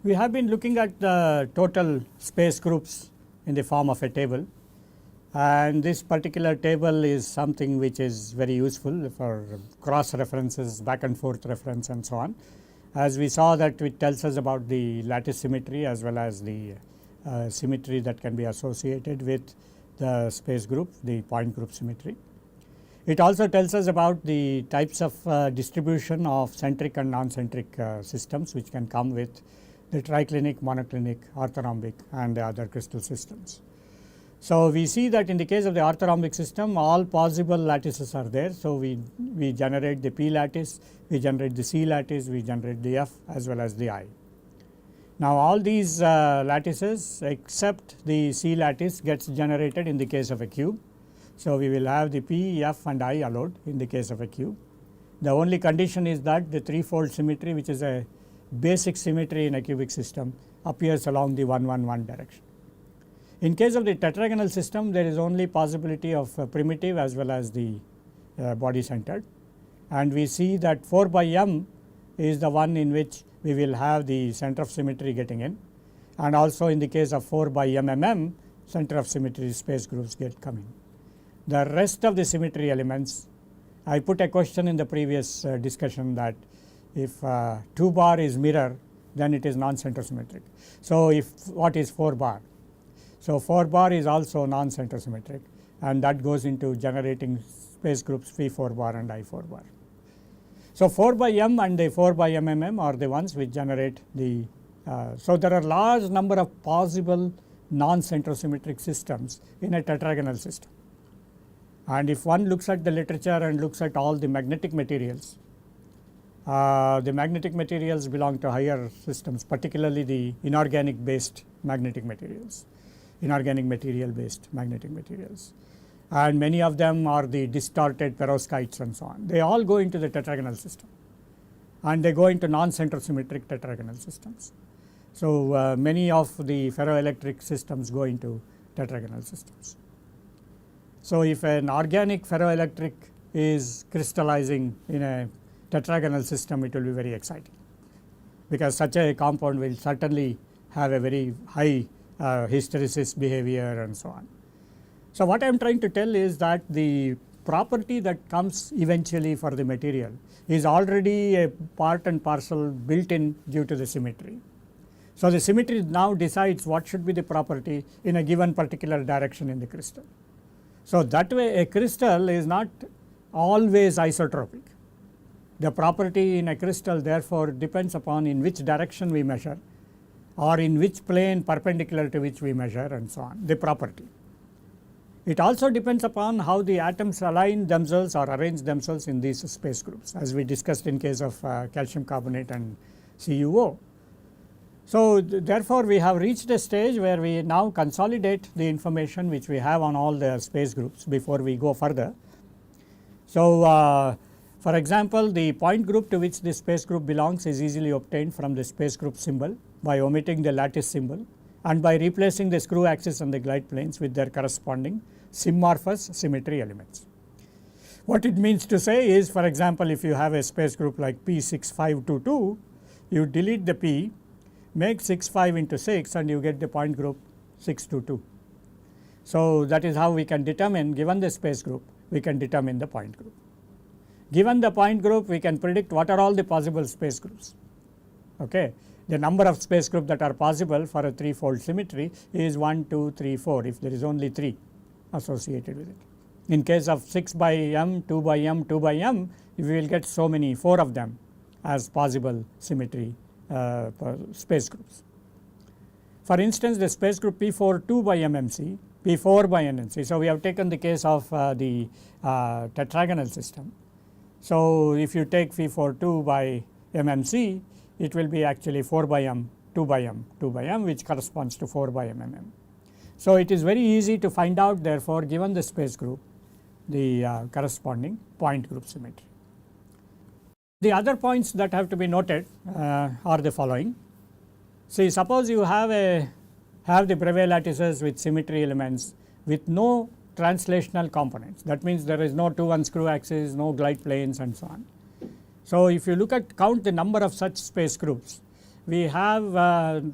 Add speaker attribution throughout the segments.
Speaker 1: We have been looking at the total space groups in the form of a table, and this particular table is something which is very useful for cross references, back and forth reference and so on. As we saw that it tells us about the lattice symmetry as well as the symmetry that can be associated with the space group, the point group symmetry. It also tells us about the types of distribution of centric and non-centric systems which can come with the triclinic, monoclinic, orthorhombic and the other crystal systems. So, we see that in the case of the orthorhombic system, all possible lattices are there. So, we generate the P lattice, we generate the C lattice, we generate the F as well as the I. Now, all these lattices except the C lattice gets generated in the case of a cube. So, we will have the P, F and I allowed in the case of a cube. The only condition is that the threefold symmetry, which is a basic symmetry in a cubic system, appears along the 1 1 1 direction. In case of the tetragonal system, there is only possibility of primitive as well as the body centered, and we see that 4 by m is the one in which we will have the center of symmetry getting in, and also in the case of 4 by m center of symmetry space groups get coming. The rest of the symmetry elements, I put a question in the previous discussion that if 2 bar is mirror, then it is non-center symmetric. So, if what is 4 bar? So, 4 bar is also non-center symmetric, and that goes into generating space groups phi 4 bar and I 4 bar. So, 4 by m and the 4 by m are the ones which generate the so there are large number of possible non-center symmetric systems in a tetragonal system. And if one looks at the literature and looks at all the magnetic materials, the magnetic materials belong to higher systems, particularly the inorganic based magnetic materials, inorganic material based magnetic materials, and many of them are the distorted perovskites and so on. They all go into the tetragonal system, and they go into non-center symmetric tetragonal systems. So, many of the ferroelectric systems go into tetragonal systems. So, if an organic ferroelectric is crystallizing in a tetragonal system, it will be very exciting, because such a compound will certainly have a very high hysteresis behavior and so on. So, what I am trying to tell is that the property that comes eventually for the material is already a part and parcel built in due to the symmetry. So, the symmetry now decides what should be the property in a given particular direction in the crystal. So, that way a crystal is not always isotropic. The property in a crystal therefore depends upon in which direction we measure, or in which plane perpendicular to which we measure and so on, the property. It also depends upon how the atoms align themselves or arrange themselves in these space groups, as we discussed in case of calcium carbonate and CuO. So, therefore, we have reached a stage where we now consolidate the information which we have on all the space groups before we go further. So, for example, the point group to which this space group belongs is easily obtained from the space group symbol by omitting the lattice symbol and by replacing the screw axis and the glide planes with their corresponding symmorphous symmetry elements. What it means to say is, for example, if you have a space group like P6522, you delete the P, make 65 into 6 and you get the point group 622. So, that is how we can determine, given the space group, we can determine the point group. Given the point group, we can predict what are all the possible space groups. Okay. The number of space groups that are possible for a threefold symmetry is 1, 2, 3, 4 if there is only 3 associated with it. In case of 6 by m, 2 by m, 2 by m, we will get so many 4 of them as possible symmetry space groups. For instance, the space group P4 2 by mmc, P4 by NNC. So, we have taken the case of the tetragonal system. So, if you take P4 2 by mmc, it will be actually 4 by m, 2 by m, 2 by m, which corresponds to 4 by mm. So, it is very easy to find out therefore, given the space group, the corresponding point group symmetry. The other points that have to be noted are the following. See, suppose you have the Bravais lattices with symmetry elements with no translational components. That means there is no 2-1 screw axis, no glide planes and so on. So, if you count the number of such space groups, we have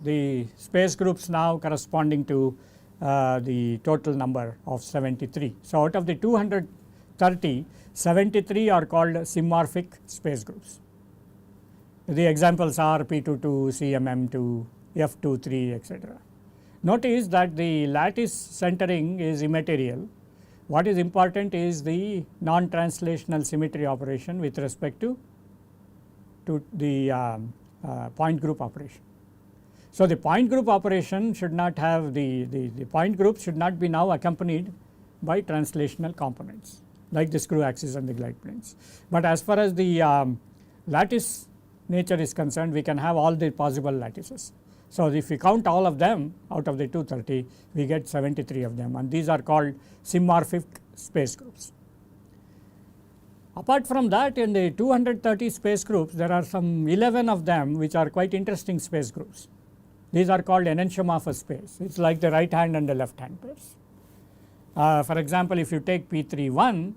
Speaker 1: the space groups now corresponding to the total number of 73. So, out of the 230, 73 are called symmorphic space groups. The examples are P22, CMM2, F23, etc. Notice that the lattice centering is immaterial. What is important is the non-translational symmetry operation with respect to the point group operation. So, the point group operation should not have the point group should not be now accompanied by translational components like the screw axis and the glide planes. But as far as the lattice nature is concerned, we can have all the possible lattices. So, if we count all of them out of the 230, we get 73 of them, and these are called symmorphic space groups. Apart from that, in the 230 space groups, there are some 11 of them which are quite interesting space groups. These are called enantiomorphous space. It is like the right hand and the left hand pairs. For example, if you take P31,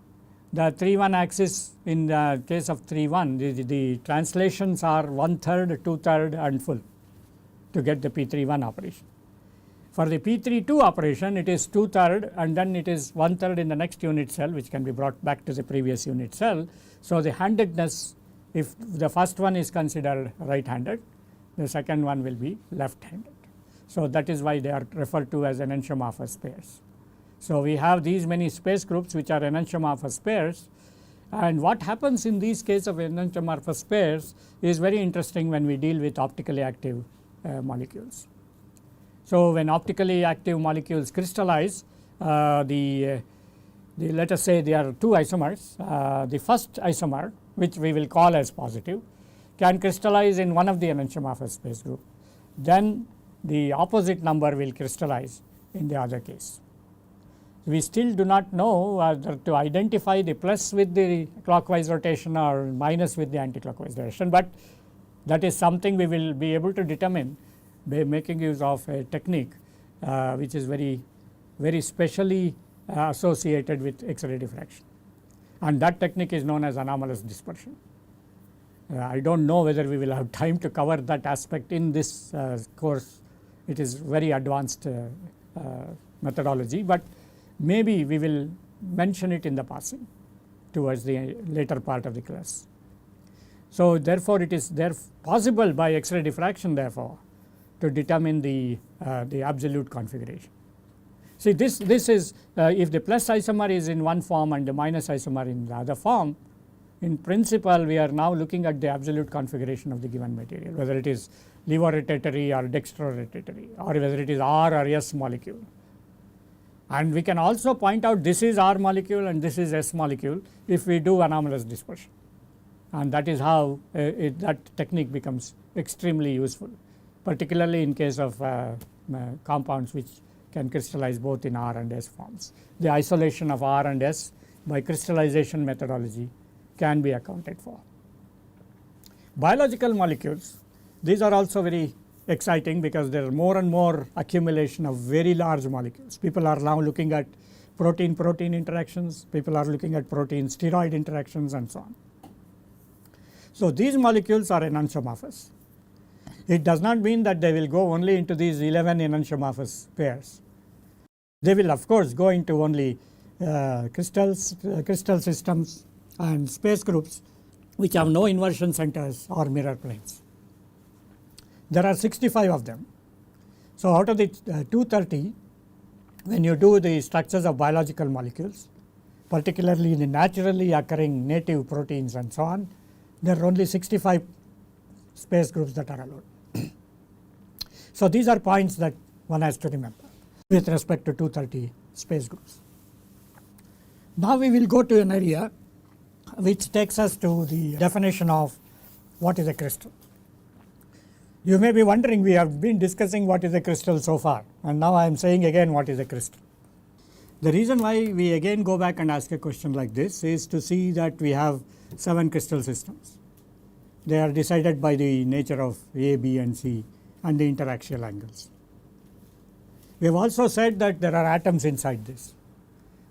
Speaker 1: the 3-1 axis in the case of 3-1, the translations are 1/3, 2/3 and full to get the P31 operation. For the P32 operation, it is 2/3 and then it is 1/3 in the next unit cell, which can be brought back to the previous unit cell. So, the handedness, if the first one is considered right handed, the second one will be left handed. So, that is why they are referred to as enantiomorphous pairs. So, we have these many space groups which are enantiomorphous pairs, and what happens in these cases of enantiomorphous pairs is very interesting when we deal with optically active molecules. So, when optically active molecules crystallize, let us say there are 2 isomers, the first isomer, which we will call as positive, can crystallize in one of the enantiomorphous space group, then the opposite number will crystallize in the other case. We still do not know whether to identify the plus with the clockwise rotation or minus with the anticlockwise direction, but that is something we will be able to determine by making use of a technique which is very specially associated with X-ray diffraction, and that technique is known as anomalous dispersion. I do not know whether we will have time to cover that aspect in this course. It is very advanced methodology, but maybe we will mention it in the passing towards the later part of the class. So, therefore, it is possible by X-ray diffraction therefore to determine the absolute configuration. See, this is if the plus isomer is in one form and the minus isomer in the other form, in principle we are now looking at the absolute configuration of the given material, whether it is levorotatory or dextrorotatory, or whether it is R or S molecule. And we can also point out this is R molecule and this is S molecule if we do anomalous dispersion, and that is how that technique becomes extremely useful, particularly in case of compounds which can crystallize both in R and S forms. The isolation of R and S by crystallization methodology can be accounted for. Biological molecules, these are also very exciting because there are more and more accumulation of very large molecules. People are now looking at protein-protein interactions, people are looking at protein-steroid interactions and so on. So, these molecules are enantiomorphous. It does not mean that they will go only into these 11 enantiomorphous pairs. They will of course go into only crystal systems and space groups which have no inversion centers or mirror planes. There are 65 of them. So, out of the 230, when you do the structures of biological molecules, particularly the naturally occurring native proteins and so on, there are only 65 space groups that are allowed. So, these are points that one has to remember with respect to 230 space groups. Now, we will go to an area which takes us to the definition of what is a crystal. You may be wondering, we have been discussing what is a crystal so far, and now I am saying again what is a crystal. The reason why we again go back and ask a question like this is to see that we have 7 crystal systems. They are decided by the nature of A, B and C and the interaxial angles. We have also said that there are atoms inside this.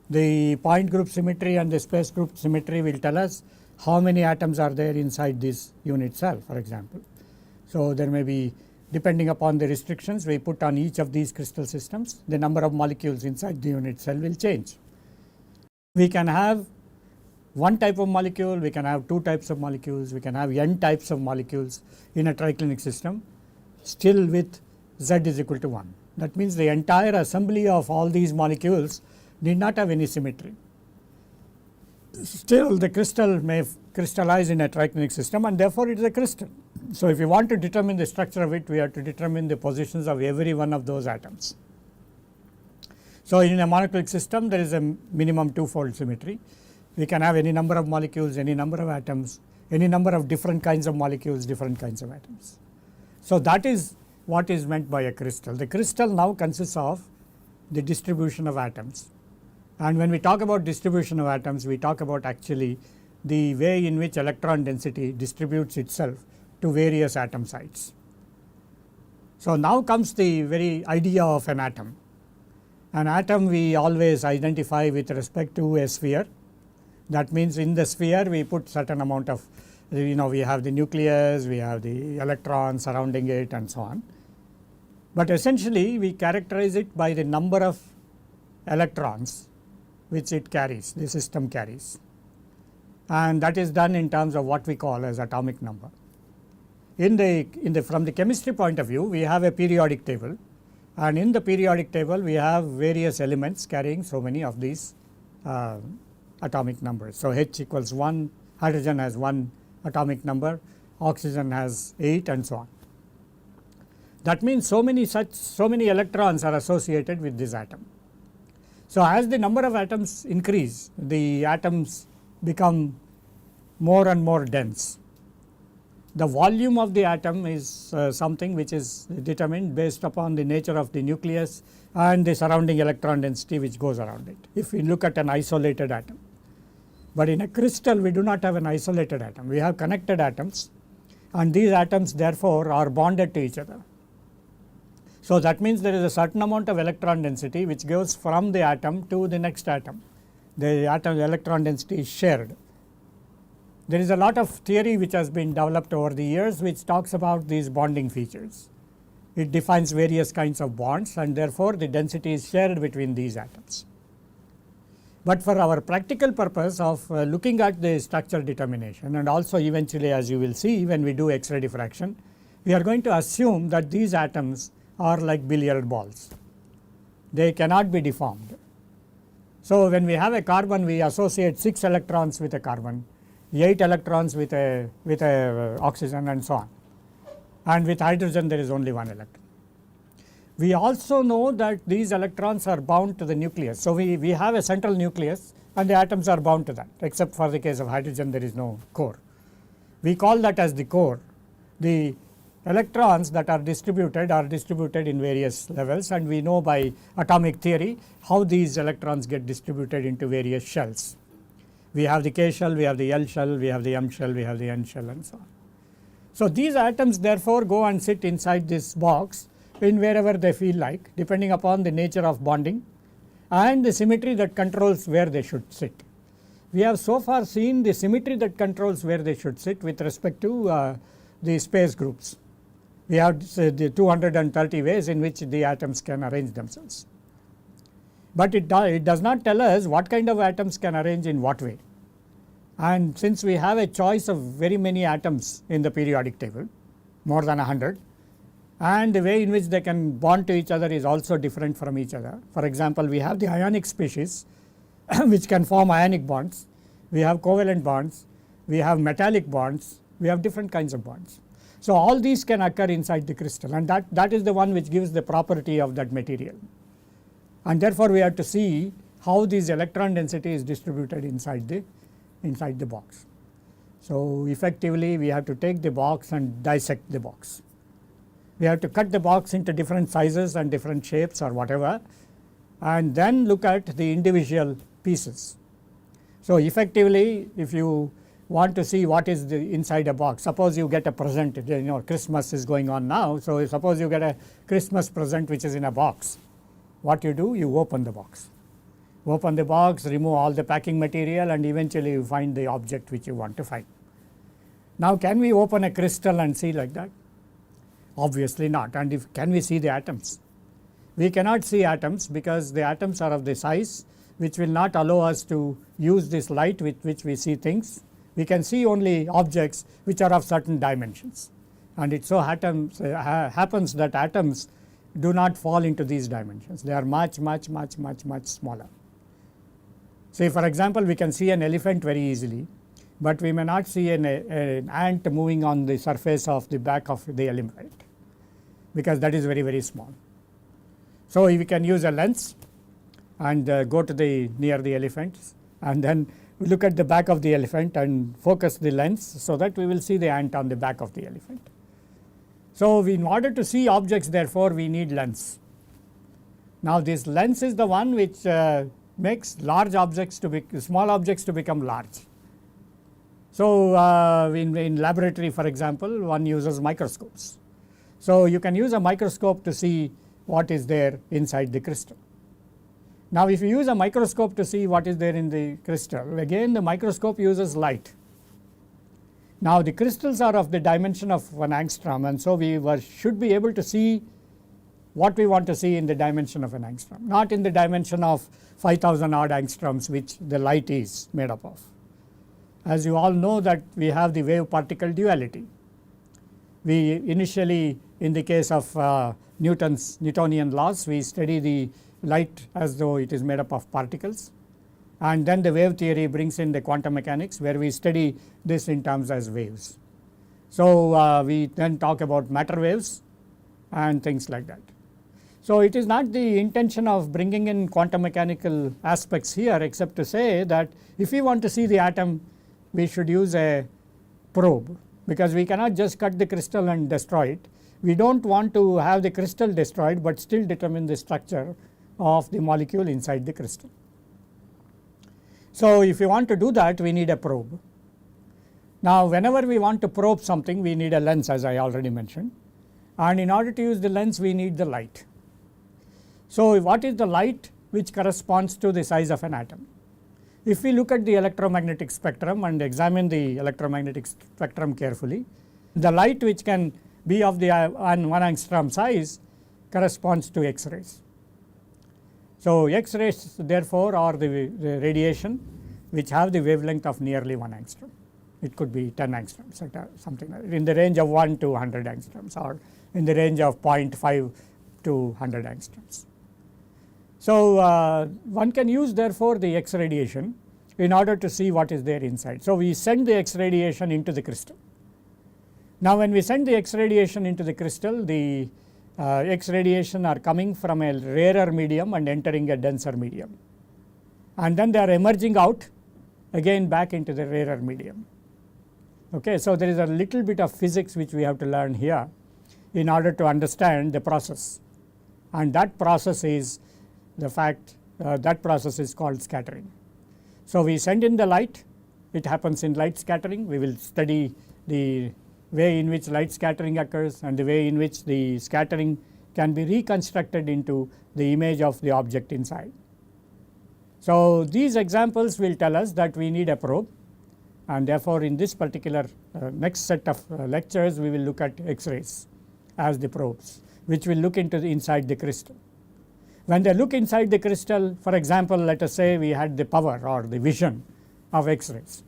Speaker 1: The point group symmetry and the space group symmetry will tell us how many atoms are there inside this unit cell, for example. So, there may be, depending upon the restrictions we put on each of these crystal systems, the number of molecules inside the unit cell will change. We can have one type of molecule, we can have 2 types of molecules, we can have n types of molecules in a triclinic system, still with Z is equal to 1. That means the entire assembly of all these molecules need not have any symmetry. Still the crystal may crystallize in a triclinic system, and therefore it is a crystal. So, if you want to determine the structure of it, we have to determine the positions of every one of those atoms. So, in a monoclinic system there is a minimum 2-fold symmetry. We can have any number of molecules, any number of atoms, any number of different kinds of molecules, different kinds of atoms. So, that is what is meant by a crystal. The crystal now consists of the distribution of atoms, and when we talk about distribution of atoms, we talk about actually the way in which electron density distributes itself to various atom sites. So, now comes the very idea of an atom. An atom we always identify with respect to a sphere. That means in the sphere we put certain amount of, we have the nucleus, we have the electrons surrounding it and so on. But essentially we characterize it by the number of electrons which it carries, the system carries, and that is done in terms of what we call as atomic number. From the chemistry point of view, we have a periodic table, and in the periodic table we have various elements carrying so many of these atomic numbers. So, H equals 1, hydrogen has 1 atomic number, oxygen has 8 and so on. That means so many electrons are associated with this atom. So, as the number of atoms increase, the atoms become more and more dense. The volume of the atom is something which is determined based upon the nature of the nucleus and the surrounding electron density which goes around it, if we look at an isolated atom. But in a crystal we do not have an isolated atom, we have connected atoms, and these atoms therefore are bonded to each other. So, that means there is a certain amount of electron density which goes from the atom to the next atom. The atom electron density is shared. There is a lot of theory which has been developed over the years which talks about these bonding features. It defines various kinds of bonds, and therefore the density is shared between these atoms. But for our practical purpose of looking at the structure determination, and also eventually, as you will see when we do X-ray diffraction, we are going to assume that these atoms are like billiard balls. They cannot be deformed. So, when we have a carbon, we associate 6 electrons with a carbon, 8 electrons with a oxygen and so on, and with hydrogen there is only 1 electron. We also know that these electrons are bound to the nucleus. So, we have a central nucleus and the atoms are bound to that, except for the case of hydrogen there is no core. We call that as the core. The electrons that are distributed in various levels, and we know by atomic theory how these electrons get distributed into various shells. We have the K shell, we have the L shell, we have the M shell, we have the N shell and so on. So, these atoms therefore go and sit inside this box in wherever they feel like, depending upon the nature of bonding and the symmetry that controls where they should sit. We have so far seen the symmetry that controls where they should sit with respect to the space groups. We have the 230 ways in which the atoms can arrange themselves. But it does not tell us what kind of atoms can arrange in what way. And since we have a choice of very many atoms in the periodic table, more than 100, and the way in which they can bond to each other is also different from each other. For example, we have the ionic species which can form ionic bonds, we have covalent bonds, we have metallic bonds, we have different kinds of bonds. So, all these can occur inside the crystal, and that is the one which gives the property of that material. And therefore, we have to see how this electron density is distributed inside the box. So, effectively we have to take the box and dissect the box. We have to cut the box into different sizes and different shapes or whatever, and then look at the individual pieces. So effectively, if you want to see what is the inside a box, suppose you get a present, Christmas is going on now. So suppose you get a Christmas present which is in a box. What you do? You open the box. Open the box, remove all the packing material, and eventually you find the object which you want to find. Now can we open a crystal and see like that? Obviously not. And can we see the atoms? We cannot see atoms because the atoms are of the size which will not allow us to use this light with which we see things. We can see only objects which are of certain dimensions, and it so happens that atoms do not fall into these dimensions. They are much smaller. Say for example, we can see an elephant very easily, but we may not see an ant moving on the surface of the back of the elephant, because that is very small. So we can use a lens and go to near the elephant, and then we look at the back of the elephant and focus the lens so that we will see the ant on the back of the elephant. So in order to see objects, therefore we need lens. Now this lens is the one which makes large objects small objects to become large. So in laboratory, for example, one uses microscopes. So you can use a microscope to see what is there inside the crystal. Now if you use a microscope to see what is there in the crystal, again the microscope uses light. Now the crystals are of the dimension of 1 angstrom, and so we should be able to see what we want to see in the dimension of 1 angstrom, not in the dimension of 5000 odd angstroms which the light is made up of. As you all know that we have the wave particle duality. We initially, in the case of Newtonian laws, we study the light as though it is made up of particles, and then the wave theory brings in the quantum mechanics where we study this in terms as waves. So we then talk about matter waves and things like that. So it is not the intention of bringing in quantum mechanical aspects here, except to say that if we want to see the atom, we should use a probe, because we cannot just cut the crystal and destroy it. We do not want to have the crystal destroyed, but still determine the structure of the molecule inside the crystal. So if you want to do that, we need a probe. Now whenever we want to probe something, we need a lens, as I already mentioned, and in order to use the lens we need the light. So what is the light which corresponds to the size of an atom? If we look at the electromagnetic spectrum and examine the electromagnetic spectrum carefully, the light which can be of the 1 angstrom size corresponds to X-rays. So X-rays therefore are the radiation which have the wavelength of nearly 1 angstrom. It could be 10 angstroms, something like that, in the range of 1 to 100 angstroms, or in the range of 0.5 to 100 angstroms. So one can use therefore the X radiation in order to see what is there inside. So we send the X radiation into the crystal. Now when we send the X radiation into the crystal, the X radiation are coming from a rarer medium and entering a denser medium, and then they are emerging out again back into the rarer medium. Okay, so there is a little bit of physics which we have to learn here in order to understand the process, and that process is the fact that process is called scattering. So we send in the light, it happens in light scattering. We will study the way in which light scattering occurs and the way in which the scattering can be reconstructed into the image of the object inside. So these examples will tell us that we need a probe, and therefore in this particular next set of lectures we will look at X-rays as the probes, which will look into inside the crystal. When they look inside the crystal, for example, let us say we had the power or the vision of X-rays.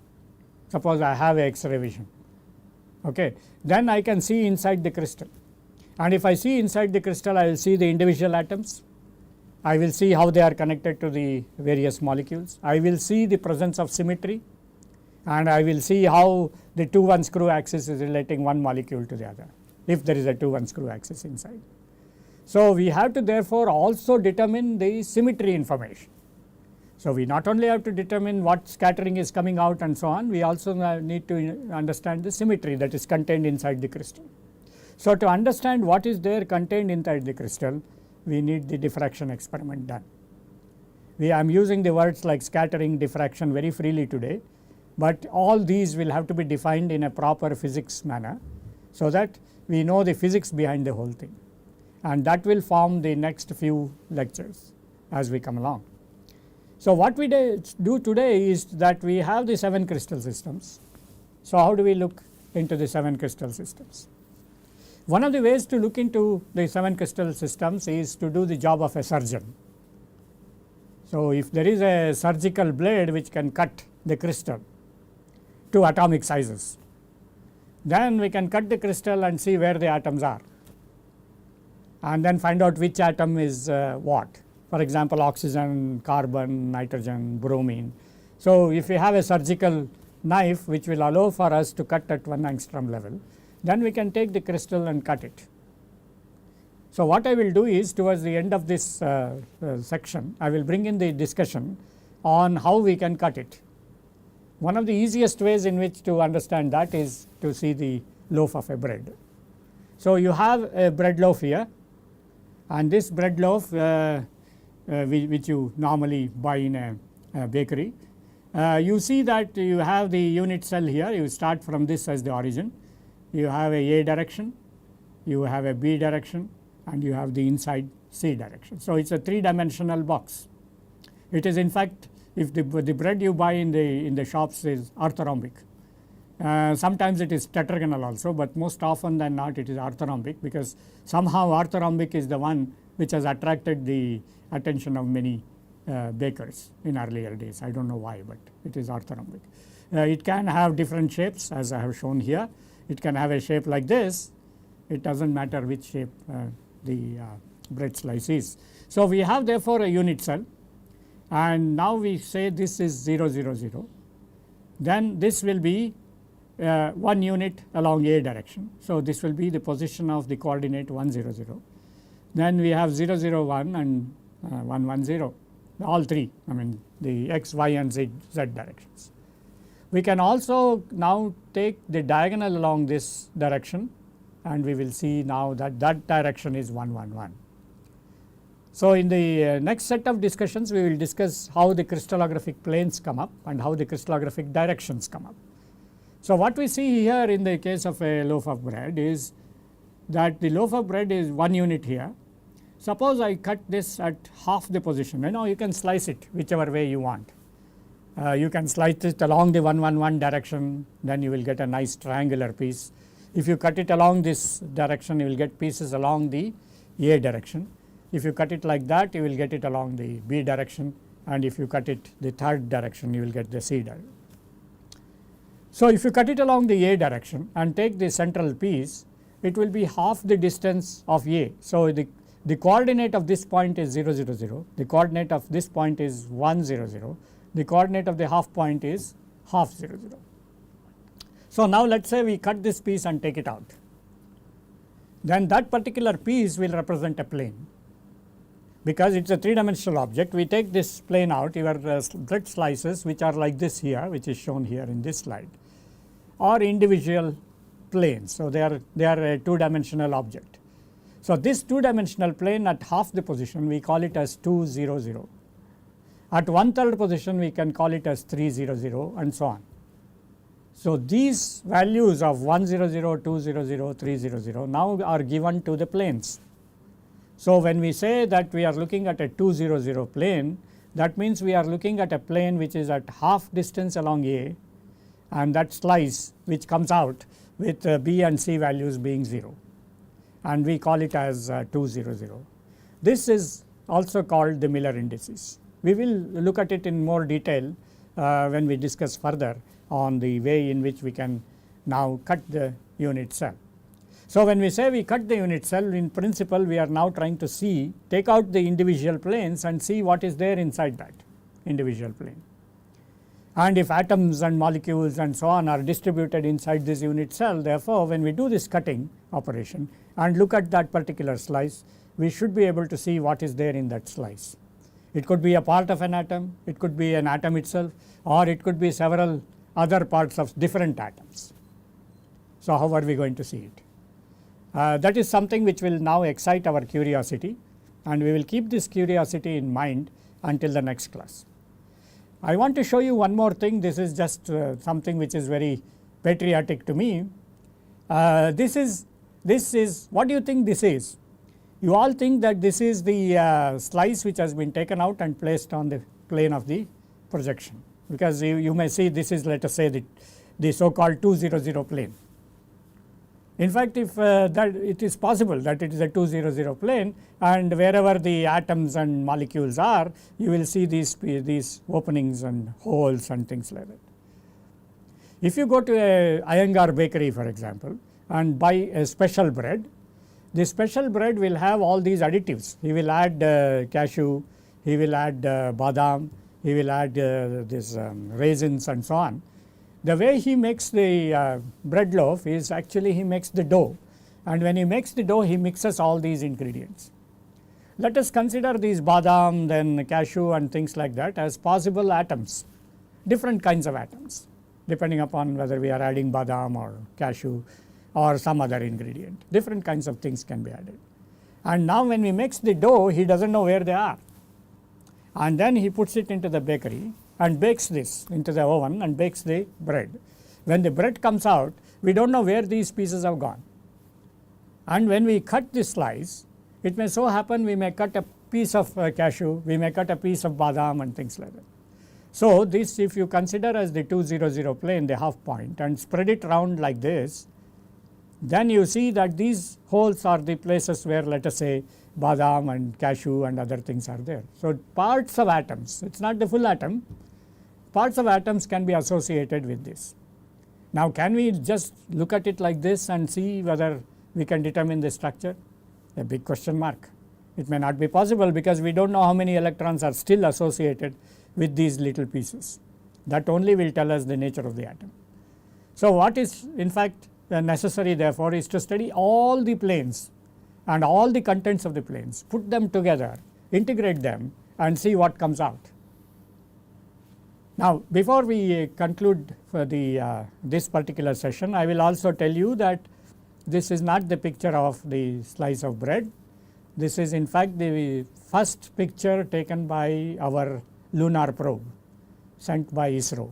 Speaker 1: Suppose I have a X-ray vision, okay, then I can see inside the crystal, and if I see inside the crystal, I will see the individual atoms, I will see how they are connected to the various molecules, I will see the presence of symmetry, and I will see how the 2-1 screw axis is relating one molecule to the other, if there is a 2-1 screw axis inside. So we have to therefore also determine the symmetry information. So we not only have to determine what scattering is coming out and so on, we also need to understand the symmetry that is contained inside the crystal. So, to understand what is there contained inside the crystal, we need the diffraction experiment done. I am using the words like scattering, diffraction very freely today, but all these will have to be defined in a proper physics manner, so that we know the physics behind the whole thing, and that will form the next few lectures as we come along. So, what we do today is that we have the 7 crystal systems. So, how do we look into the 7 crystal systems? One of the ways to look into the 7 crystal systems is to do the job of a surgeon. So, if there is a surgical blade which can cut the crystal to atomic sizes, then we can cut the crystal and see where the atoms are, and then find out which atom is what. For example, oxygen, carbon, nitrogen, bromine. So, if we have a surgical knife which will allow for us to cut at 1 angstrom level, then we can take the crystal and cut it. So, what I will do is, towards the end of this section, I will bring in the discussion on how we can cut it. One of the easiest ways in which to understand that is to see the loaf of a bread. So, you have a bread loaf here, and this bread loaf which you normally buy in a bakery, you see that you have the unit cell here. You start from this as the origin, you have a direction, you have a B direction, and you have the inside C direction. So, it is a 3-dimensional box. It is in fact, if the bread you buy in the shops is orthorhombic, sometimes it is tetragonal also, but most often than not it is orthorhombic, because somehow orthorhombic is the one which has attracted the attention of many bakers in earlier days. I do not know why, but it is orthorhombic. It can have different shapes, as I have shown here. It can have a shape like this. It does not matter which shape the bread slice is. So, we have therefore a unit cell, and now we say this is 0 0 0, then this will be 1 unit along A direction. So, this will be the position of the coordinate 1 0 0. Then we have 0 0 1 and 1 1 0, all 3, I mean the x, y and z directions. We can also now take the diagonal along this direction, and we will see now that that direction is 1 1 1. So, in the next set of discussions, we will discuss how the crystallographic planes come up and how the crystallographic directions come up. So, what we see here in the case of a loaf of bread is that the loaf of bread is 1 unit here. Suppose I cut this at half the position, you can slice it whichever way you want. You can slice it along the 1 1 1 direction, then you will get a nice triangular piece. If you cut it along this direction, you will get pieces along the A direction. If you cut it like that, you will get it along the B direction, and if you cut it the third direction, you will get the C direction. So, if you cut it along the A direction and take the central piece, it will be half the distance of A. So, the coordinate of this point is 0 0 0, the coordinate of this point is 1 0 0, the coordinate of the half point is half 0 0. So, now let us say we cut this piece and take it out, then that particular piece will represent a plane. Because it is a 3-dimensional object, we take this plane out. Your bread slices which are like this here, which is shown here in this slide, are individual planes. So, they are a 2-dimensional object. So, this 2-dimensional plane at half the position we call it as 2 0 0. At 1/3 position we can call it as 3 0 0 and so on. So, these values of 1 0 0, 2 0 0, 3 0 0 now are given to the planes. So, when we say that we are looking at a 2 0 0 plane, that means we are looking at a plane which is at half distance along A, and that slice which comes out with B and C values being 0, and we call it as 2 0 0. This is also called the Miller indices. We will look at it in more detail when we discuss further on the way in which we can now cut the unit cell. So, when we say we cut the unit cell, in principle we are now trying to take out the individual planes and see what is there inside that individual plane. And if atoms and molecules and so on are distributed inside this unit cell, therefore, when we do this cutting operation and look at that particular slice, we should be able to see what is there in that slice. It could be a part of an atom, it could be an atom itself, or it could be several other parts of different atoms. So, how are we going to see it? That is something which will now excite our curiosity, and we will keep this curiosity in mind until the next class. I want to show you one more thing. This is just something which is very patriotic to me. This is what do you think this is? You all think that this is the slice which has been taken out and placed on the plane of the projection, because you may see this is, let us say, the so called 200 plane. In fact, if that it is possible that it is a 200 plane, and wherever the atoms and molecules are, you will see these openings and holes and things like that. If you go to a Iyengar bakery, for example, and buy a special bread, the special bread will have all these additives. He will add cashew, he will add badam, he will add this raisins and so on. The way he makes the bread loaf is actually he makes the dough, and when he makes the dough he mixes all these ingredients. Let us consider these badam, then cashew and things like that as possible atoms, different kinds of atoms, depending upon whether we are adding badam or cashew or some other ingredient. Different kinds of things can be added. And now when we mix the dough, he does not know where they are, and then he puts it into the bakery and bakes this into the oven and bakes the bread. When the bread comes out, we do not know where these pieces have gone, and when we cut this slice, it may so happen we may cut a piece of cashew, we may cut a piece of badam and things like that. So this, if you consider as the 200 plane, the half point, and spread it round like this, then you see that these holes are the places where, let us say, badam and cashew and other things are there. So parts of atoms, it is not the full atom, parts of atoms can be associated with this. Now can we just look at it like this and see whether we can determine the structure? A big question mark. It may not be possible, because we do not know how many electrons are still associated with these little pieces. That only will tell us the nature of the atom. So what is in fact necessary therefore is to study all the planes and all the contents of the planes, put them together, integrate them and see what comes out. Now before we conclude for the this particular session, I will also tell you that this is not the picture of the slice of bread. This is in fact the first picture taken by our lunar probe sent by ISRO.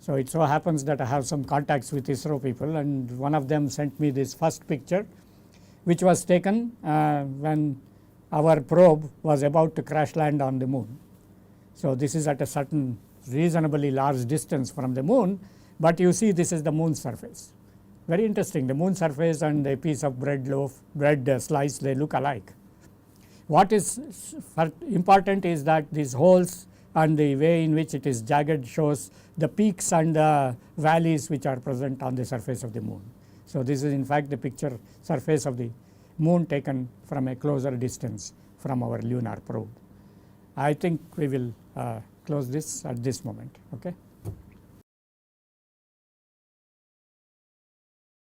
Speaker 1: So it so happens that I have some contacts with ISRO people, and one of them sent me this first picture, which was taken when our probe was about to crash land on the moon. So this is at a certain reasonably large distance from the moon, but you see this is the moon surface. Very interesting, the moon surface and a piece of bread loaf, bread slice, they look alike. What is important is that these holes and the way in which it is jagged shows the peaks and the valleys which are present on the surface of the moon. So this is in fact the picture surface of the moon taken from a closer distance from our lunar probe. I think we will close this at this moment. Okay.